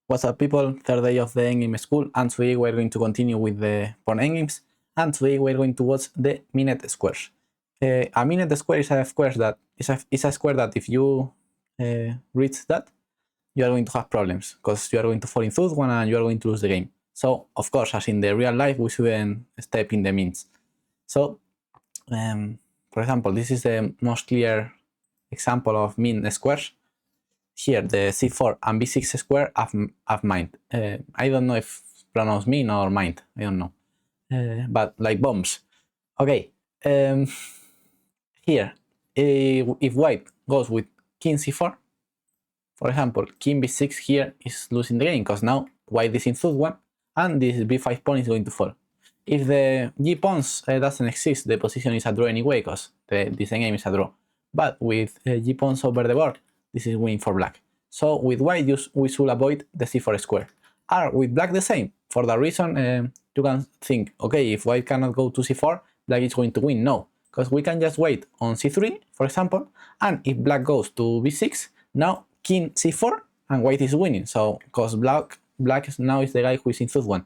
What's up, people? Third day of the endgame school, and today we're going to continue with the pawn endgames, and today we're going to watch the minute squares. A minute square is a square that if you reach that, you are going to have problems because you are going to fall in third one and you are going to lose the game. So of course, as in the real life, we shouldn't step in the means. So for example, this is the most clear example of min squares. Here, the c4 and b6 square have mind. I don't know if pronounced min or mind. I don't know. But like bombs. Okay. Here, if white goes with king c4, for example, king b6 here is losing the game because now white is in third one and this b5 pawn is going to fall. If the g pawns doesn't exist, the position is a draw anyway because this game is a draw. But with g pawns over the board, this is winning for black. So with white, we should avoid the c4 square. Or with black the same. For that reason, you can think, okay, if white cannot go to c4, black is going to win. No, because we can just wait on c3, for example, and if black goes to b6, now king c4 and white is winning. So because black now is the guy who is in third one.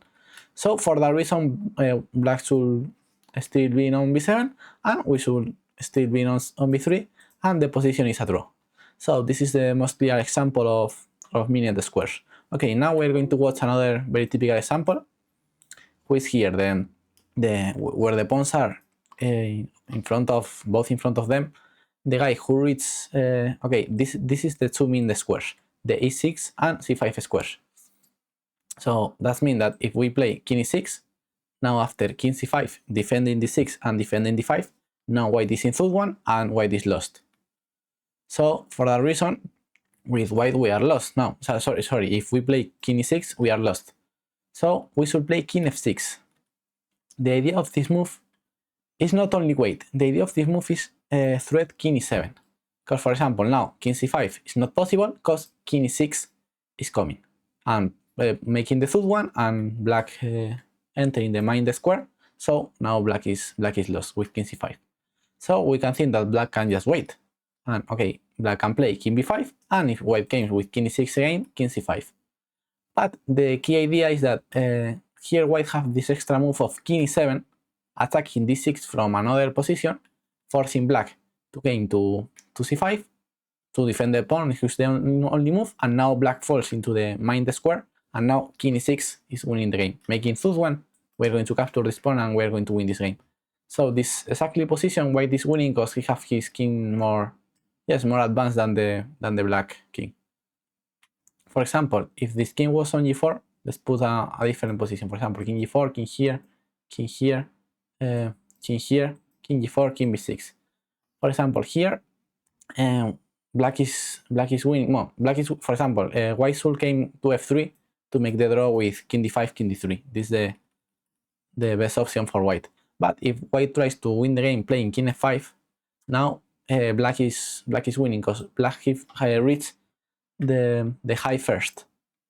So for that reason, black should still be on b7 and we should still be on b3 and the position is a draw. So this is the most clear example of minute squares. Okay, now we're going to watch another very typical example, which is here where the pawns are both in front of them. The guy who reads okay, this is the two minute squares, the e6 and c5 squares. So that means that if we play king e6, now after king c5, defending d6 and defending d5, now white is in third one and white is lost. So for that reason, with white we are lost now. Sorry, if we play king e6, we are lost. So we should play king f6. The idea of this move is not only wait, the idea of this move is threat king e7. Because for example, now king c5 is not possible because king e6 is coming. And making the third one and black entering the mind square. So now black is lost with king c5. So we can think that black can just wait. And okay, black can play king b5, and if white games with king e6 again, king c5. But the key idea is that here white have this extra move of king e7, attacking d6 from another position, forcing black to gain to c5, to defend the pawn, who's the only move, and now black falls into the mind square, and now king e6 is winning the game. Making third one, we're going to capture this pawn and we're going to win this game. So this exactly position, white is winning because he have his king more advanced than the black king. For example, if this king was on g4, let's put a different position. For example, king g4, king here, king here, king here, king g4, king b6. For example, here, black is winning. Well, for example, white should came to f3 to make the draw with king d5, king d3. This is the best option for white. But if white tries to win the game playing king f5, now black is winning because black reached the high first.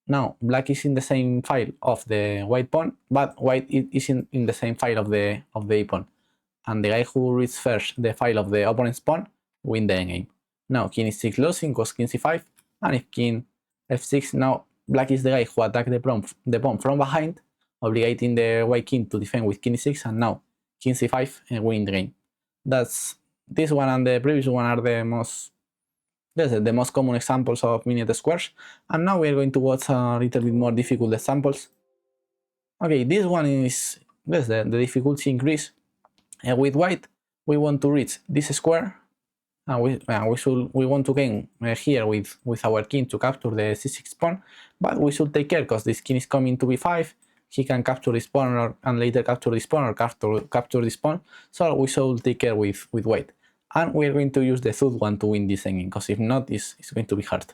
Now black is in the same file of the white pawn, but white is in the same file of the a pawn, and the guy who reads first the file of the opponent's pawn win the endgame. Now king e6 losing because king c5, and if king f6, now black is the guy who attacked the pawn from behind, obligating the white king to defend with king e6, and now king c5 and win the game. That's this one and the previous one are the most common examples of minute squares, and now we are going to watch a little bit more difficult examples. Okay, this one is the difficulty increase. With white, we want to reach this square, and we want to gain here with our king to capture the c6 pawn, but we should take care because this king is coming to b5. He can capture this pawn and later capture this pawn or capture this pawn. So we should take care with white. And we're going to use the third one to win this endgame, because if not, it's going to be hard.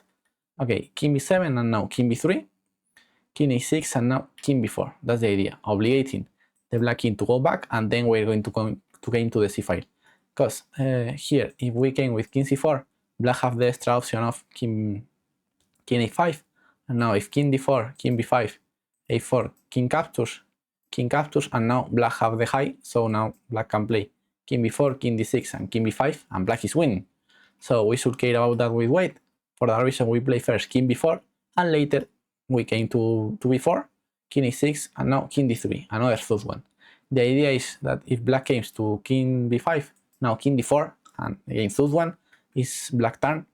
Okay, king b7 and now king b3, king a6 and now king b4. That's the idea, obligating the black king to go back, and then we're going to gain to the c file. Because here, if we gain with king c4, black have the extra option of king a5, and now if king d4, king b5, a4, king captures, and now black have the high, so now black can play king b4, king d6, and king b5, and black is winning. So we should care about that with white. For that reason, we play first king b4, and later we came to b4, king a6, and now king d3, another third one. The idea is that if black comes to king b5, now king d4, and again third one is black turn.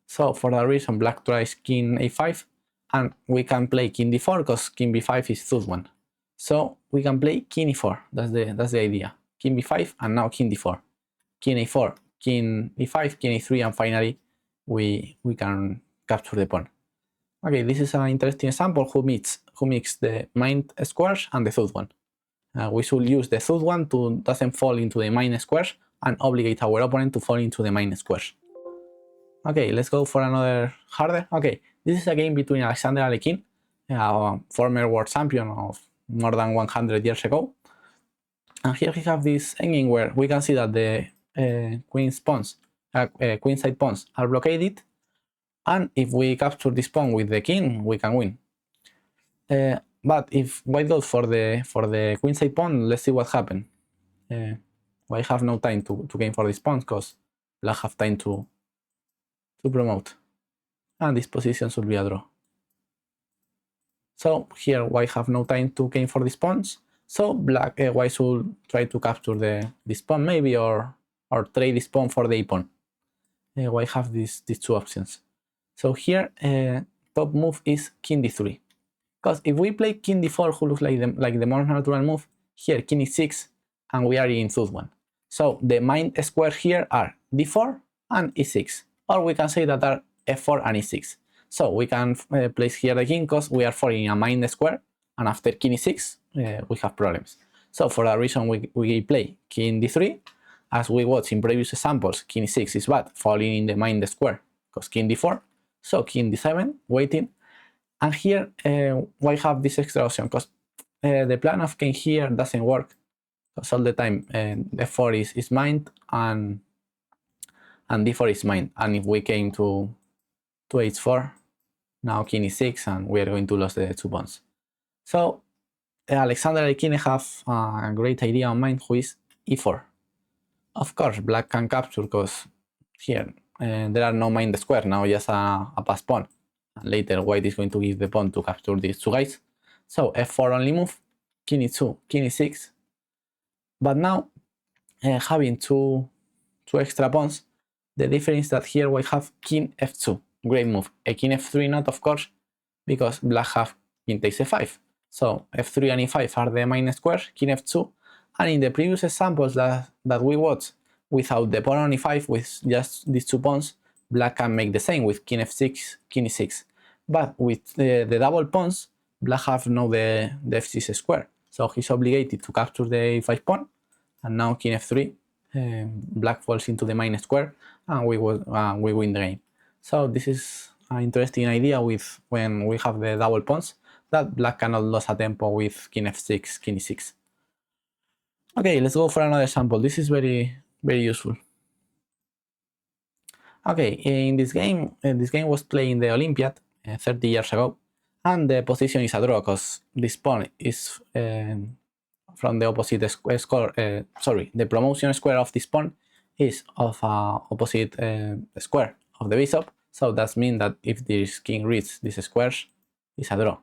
So for that reason, black tries king a5, and we can play king d4 because king b5 is third one. So we can play king e4. That's the idea. King b5 and now king d4, king a4, king e5, king a3, and finally we can capture the pawn. Okay, this is an interesting example who mix the main squares and the third one. We should use the third one to doesn't fall into the main squares and obligate our opponent to fall into the main squares. Okay, let's go for another harder. Okay, this is a game between Alexander Alekhine, a former world champion of more than 100 years ago. And here we have this endgame where we can see that the queenside pawns are blockaded, and if we capture this pawn with the king, we can win. But if white goes for the queenside pawn, let's see what happens. White have no time to game for this pawn because black have time to promote, and this position should be a draw. So here white have no time to game for these pawns, so white should try to capture this pawn maybe, or trade this pawn for the a pawn. White have these two options. So here top move is king d3, because if we play king d4, who looks like the more natural move, here king e6, and we are in third one. So the main squares here are d4 and e6, or we can say that are f4 and e6. So we can place here the king because we are falling in a main square, and after king e6 we have problems. So for that reason we play king d3. As we watched in previous examples, king e6 is bad, falling in the main square, because king d4. So king d7, waiting. And here why have this extra option? Because the plan of king here doesn't work, because all the time f4 is mined and d4 is mined. And if we came to h4, now king e6, and we are going to lose the 2 pawns. So Alexander Alekhine have a great idea on mind, who is e4. Of course, black can capture because here there are no main square, now just a pass pawn. And later white is going to give the pawn to capture these two guys. So f4 only move, king e2, king e6. But now having two extra pawns, the difference is that here we have king f2, great move. A king f3 not, of course, because black have king takes f5. So f3 and e5 are the main squares, king f2. And in the previous examples that we watched, without the pawn on e5, with just these 2 pawns, black can make the same with king f6, king e6. But with the double pawns, black have now the f6 square. So he's obligated to capture the e5 pawn, and now king f3, black falls into the main square, and we win the game. So this is an interesting idea with when we have the double pawns, that black cannot lose a tempo with king f6, king e6. Okay, let's go for another example. This is very useful. Okay, in this game was played in the Olympiad 30 years ago, and the position is a draw because this pawn is from the opposite square. The promotion square of this pawn is of opposite square of the bishop. So that means that if this king reaches these squares, it's a draw.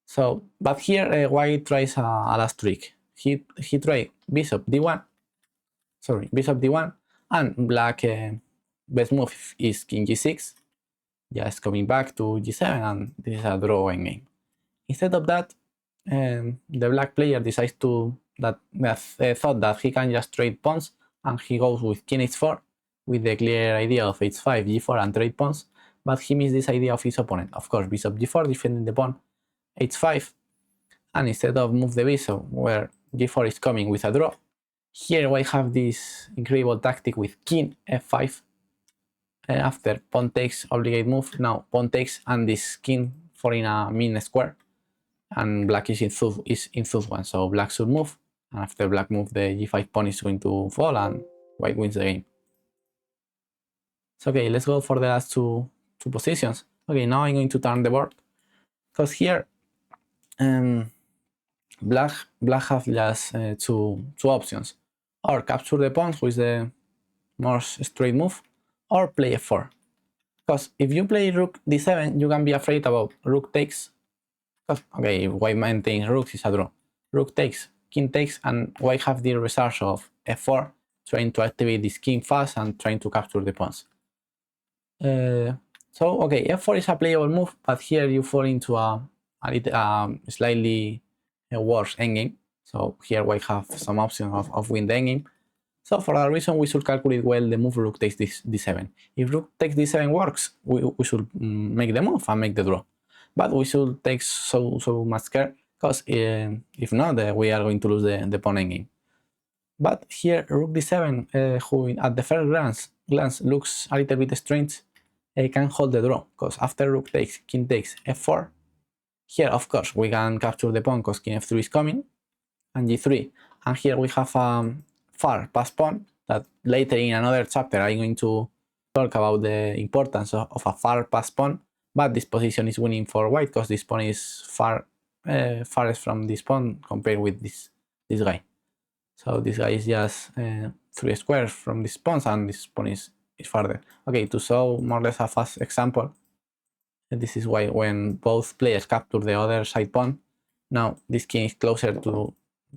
So, but here white tries a last trick. He tried bishop d1, and black best move is king g6, just coming back to g7, and this is a draw endgame. Instead of that, the black player decides thought that he can just trade pawns, and he goes with king h4 with the clear idea of h5, g4, and trade pawns, but he missed this idea of his opponent. Of course, bishop g4 defending the pawn, h5, and instead of move the bishop where g4 is coming with a draw, here we have this incredible tactic with king f5. After pawn takes, obligate move, now pawn takes, and this king for in a mean square, and black is in third one, so black should move, and after black move, the g5 pawn is going to fall, and white wins the game. So okay, let's go for the last two positions. Okay, now I'm going to turn the board, because here black have just two options, or capture the pawn, which is the more straight move, or play f4. Because if you play rook d7, you can be afraid about rook takes. Okay, if white maintains rooks, is a draw. Rook takes, king takes, and white have the research of f4, trying to activate this king fast and trying to capture the pawns. So okay, f4 is a playable move, but here you fall into a slightly worse endgame. So here white have some option of win the endgame. So for that reason, we should calculate well the move rook takes d7. If rook takes d7 works, we should make the move and make the draw. But we should take so much care, because if not, we are going to lose the pawn endgame. But here rook d7, who at the first glance looks a little bit strange, can hold the draw, because after rook takes, king takes, f4, here of course we can capture the pawn because king f3 is coming, and g3, and here we have far passed pawn that later in another chapter I'm going to talk about the importance of a far passed pawn, but this position is winning for white because this pawn is farthest from this pawn compared with this guy. So this guy is just 3 squares from this pawn, and this pawn is farther. Okay, to show more or less a fast example, this is why when both players capture the other side pawn, now this king is closer to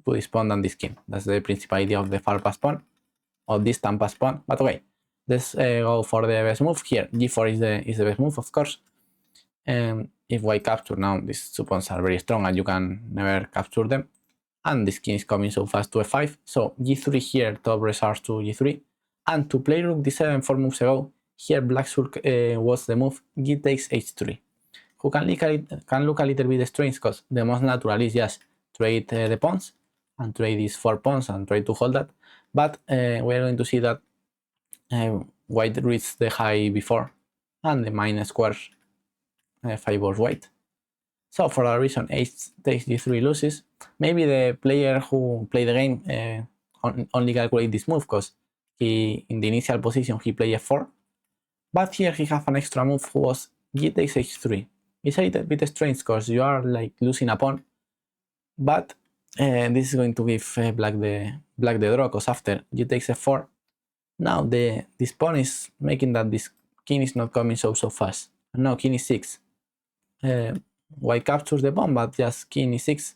this pawn than this king. That's the principal idea of the far pass pawn, or distant pass pawn. But okay, let's go for the best move here. G4 is the best move, of course. If white capture, now these two pawns are very strong and you can never capture them. And this king is coming so fast to f5. So g3 here, top resource to g3. And to play rook d7 4 moves ago, here black was the move g takes h3. Who can look a little bit strange, because the most natural is just trade the pawns and trade these 4 pawns and try to hold that. But we're going to see that white reached the high before, and the minus squares favors white. So for that reason, h takes g3 loses. Maybe the player who played the game only calculate this move because he, in the initial position, he played f4. But here he have an extra move who was g takes h3. It's a little bit strange because you are like losing a pawn, but this is going to give black the draw, because after g takes f4, now this pawn is making that this king is not coming so fast. And now king e6. White captures the pawn, but just king e6,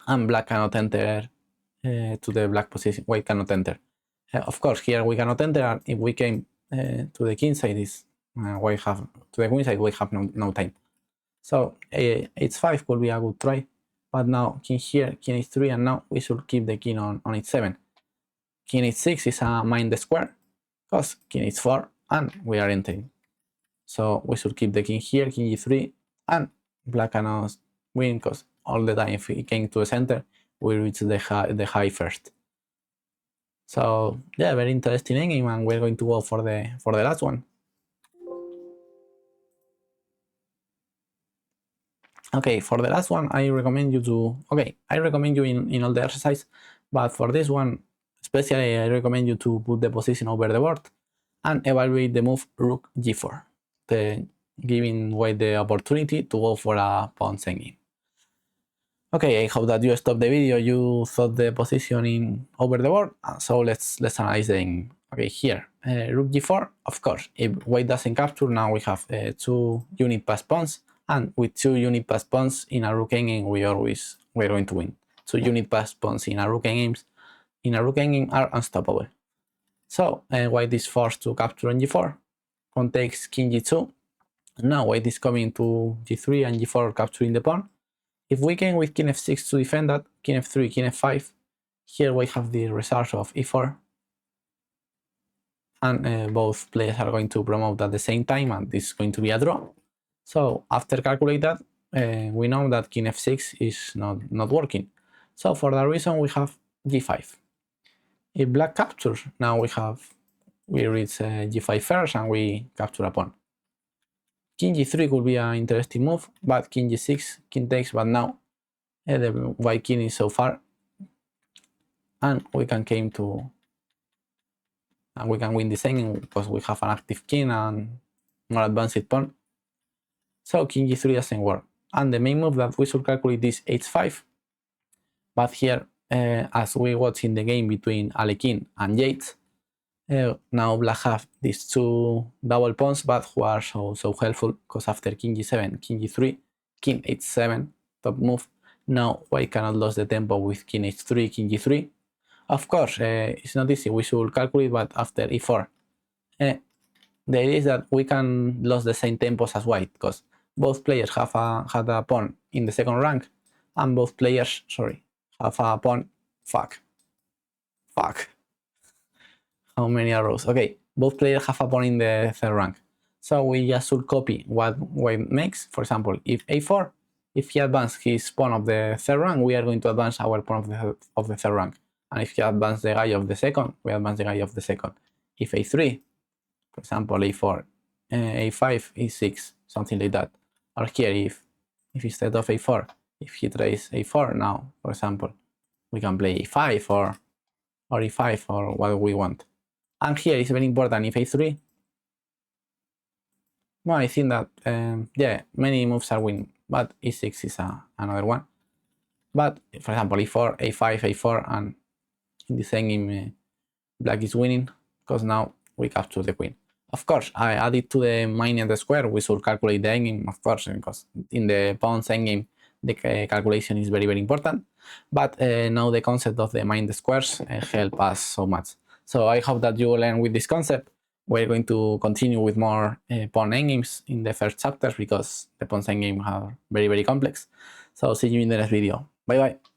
and black cannot enter to the black position. White cannot enter. Of course, here we cannot enter, and if we came to the king side, white have to the queen side, we have no time. So h5 could be a good try, but now king here, king h3, and now we should keep the king on h7. King h6 is a mind square, because king h4, and we are entering. So we should keep the king here, king g3, and black cannot win, because all the time if he came to the center, we reach the high first. So yeah, very interesting endgame, and we're going to go for the last one. Okay, for the last one, I recommend you in all the exercise, but for this one, especially I recommend you to put the position over the board and evaluate the move rook g4, giving white the opportunity to go for a pawn endgame. Okay, I hope that you stopped the video, you thought the position over the board, so let's analyze the endgame. Okay, here, rook g4, of course, if white doesn't capture, now we have 2 unit pass pawns, and with 2 unit pass pawns in a rook endgame, we're going to win. 2 unit pass pawns in a rook endgame are unstoppable. So white is forced to capture on g4, pawn takes king g2, now white is coming to g3 and g4 capturing the pawn. If we can with king f6 to defend that, king f3, king f5, here we have the resource of e4, and both players are going to promote at the same time, and this is going to be a draw. So after calculate that, we know that king f6 is not working. So for that reason, we have g5. If black captures, now we reach g5 first, and we capture a pawn. King g3 could be an interesting move, but king g6, king takes, but now the white king is so far, and we can we can win this endgame because we have an active king and more advanced pawn. So king g3 doesn't work, and the main move that we should calculate is h5. But here, as we watch in the game between Alekhine and Yates, Now black have these two double pawns, but who are so helpful, because after king g7, king g3, king h7, top move. Now white cannot lose the tempo with king h3, king g3. Of course, it's not easy, we should calculate, but after e4, the idea is that we can lose the same tempos as white, because both players have a pawn in the second rank, and both players, have a pawn, fuck. How many arrows? Okay, both players have a pawn in the third rank. So we just should copy what white makes. For example, if a4, if he advances his pawn of the third rank, we are going to advance our pawn of the third rank. And if he advances the guy of the second, we advance the guy of the second. If a3, for example, a4, a5, e6, something like that. Or here, if instead of a4, if he tries a4 now, for example, we can play a5 or e5 or what we want. And here is very important, if a3, well, I think that, yeah, many moves are winning, but e6 is another one. But, for example, e4, a5, a4, and in the same game, black is winning, because now we capture the queen. Of course, I added to the minus the square, we should calculate the endgame, of course, because in the pawn's endgame, the calculation is very, very important. But now the concept of the minus the squares help us so much. So I hope that you learn with this concept. We're going to continue with more pawn endgames in the first chapters, because the pawn's endgame are very, very complex. So see you in the next video. Bye bye.